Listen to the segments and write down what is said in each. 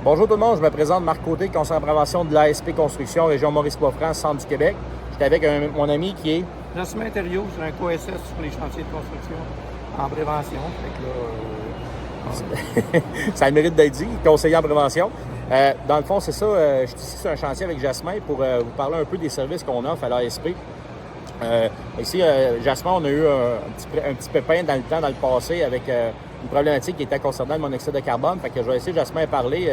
Bonjour tout le monde, je me présente Marc Côté, conseiller en prévention de l'ASP Construction, région Maurice-Bois-Franc, centre du Québec. J'étais avec mon ami qui est... Jasmin Thériault, j'ai un co-SS sur les chantiers de construction en prévention. Fait que là, Ça a le mérite d'être dit, conseiller en prévention. Dans le fond, c'est ça, je suis ici sur un chantier avec Jasmin pour vous parler un peu des services qu'on offre à l'ASP. Ici, Jasmin, on a eu un petit pépin dans le temps, dans le passé, avec une problématique qui était concernant le monoxyde de carbone. Fait que je vais essayer, Jasmin, de parler,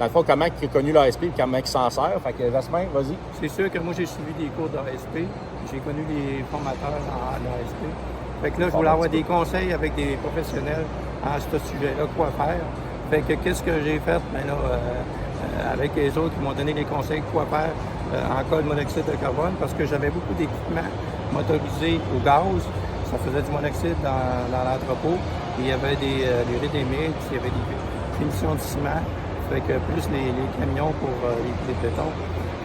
dans le fond, comment il a connu l'ASP et comment il s'en sert. Fait que, Jasmin, vas-y. c'est sûr que moi, j'ai suivi des cours d'ASP. J'ai connu les formateurs en ASP. Fait que là, je voulais avoir des conseils avec des professionnels à ce sujet-là, quoi faire. Fait que qu'est-ce que j'ai fait? Ben là, avec les autres qui m'ont donné les conseils quoi faire en cas de monoxyde de carbone, parce que j'avais beaucoup d'équipements motorisés au gaz. Ça faisait du monoxyde dans l'entrepôt. Il y avait des rédémites, il y avait des finitions de ciment. Fait que plus les camions pour les bétons.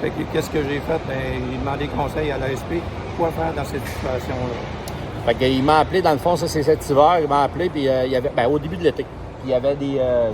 Fait que qu'est-ce que j'ai fait? Ben, j'ai demandé conseil à l'ASP, quoi faire dans cette situation-là. Fait qu'il m'a appelé, dans le fond, ça c'est cet hiver, il m'a appelé, puis il y avait, au début de l'été, il y avait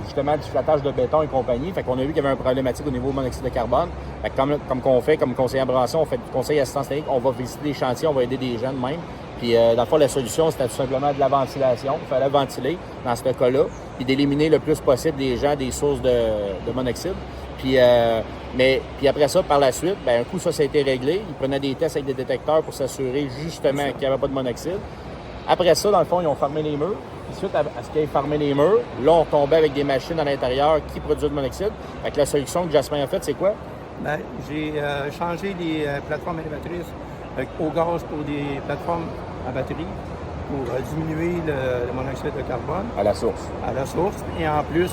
justement du flattage de béton et compagnie. Fait qu'on a vu qu'il y avait une problématique au niveau du monoxyde de carbone. Fait que comme qu'on fait, comme conseiller en prévention, on fait du conseil assistance technique, on va visiter des chantiers, on va aider des jeunes même. Puis dans le fond, la solution, c'était tout simplement de la ventilation. Il fallait ventiler dans ce cas-là, puis d'éliminer le plus possible des gens des sources de monoxyde. Puis après ça, par la suite, un coup, ça a été réglé. Ils prenaient des tests avec des détecteurs pour s'assurer justement qu'il n'y avait pas de monoxyde. Après ça, dans le fond, ils ont fermé les murs. Puis suite à ce qu'ils aient fermé les murs, là, on retombait avec des machines à l'intérieur qui produisent du monoxyde. Fait que la solution que Jasmin a faite, c'est quoi? Ben, j'ai changé les plateformes élévatrices au gaz pour des plateformes à batterie pour diminuer le monoxyde de carbone. À la source. À la source. Et en plus,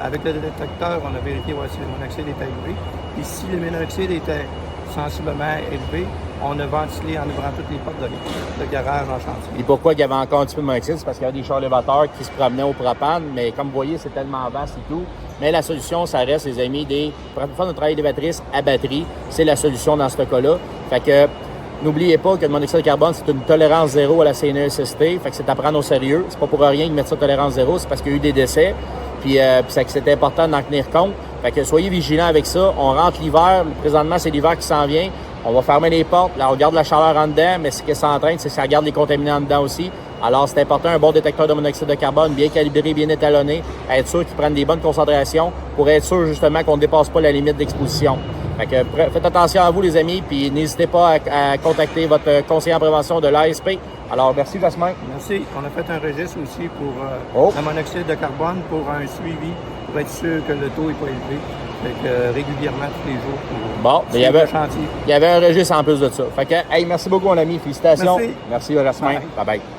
avec le détecteur, on a vérifié si le monoxyde était élevé. Et si le monoxyde était sensiblement élevé, on a ventilé en ouvrant toutes les portes de garage en chantier. Et pourquoi il y avait encore un petit peu de monoxyde? C'est parce qu'il y avait des chars élévateurs qui se promenaient au propane, mais comme vous voyez, c'est tellement vaste et tout. Mais la solution, ça reste, les amis, pour faire notre travail élévatrice à batterie, c'est la solution dans ce cas-là. Fait que n'oubliez pas que le monoxyde de carbone, c'est une tolérance zéro à la CNESST. Fait que c'est à prendre au sérieux. C'est pas pour rien qu'ils mettent ça tolérance zéro, c'est parce qu'il y a eu des décès. Puis c'est important d'en tenir compte. Fait que soyez vigilants avec ça. On rentre l'hiver. Présentement, c'est l'hiver qui s'en vient. On va fermer les portes. Là, on garde la chaleur en dedans, mais ce que ça entraîne, c'est que ça garde les contaminants en dedans aussi. Alors, c'est important, un bon détecteur de monoxyde de carbone, bien calibré, bien étalonné, être sûr qu'ils prennent des bonnes concentrations pour être sûr, justement, qu'on ne dépasse pas la limite d'exposition. Fait que faites attention à vous, les amis, puis n'hésitez pas à contacter votre conseiller en prévention de l'ASP. Alors, merci, Jasmin. Merci. On a fait un registre aussi pour le monoxyde de carbone pour un suivi, pour être sûr que le taux n'est pas élevé. Fait que régulièrement, tous les jours, pour il y avait un registre en plus de ça. Fait que, merci beaucoup, mon ami. Félicitations. Merci. Merci, Jasmin. Bye bye.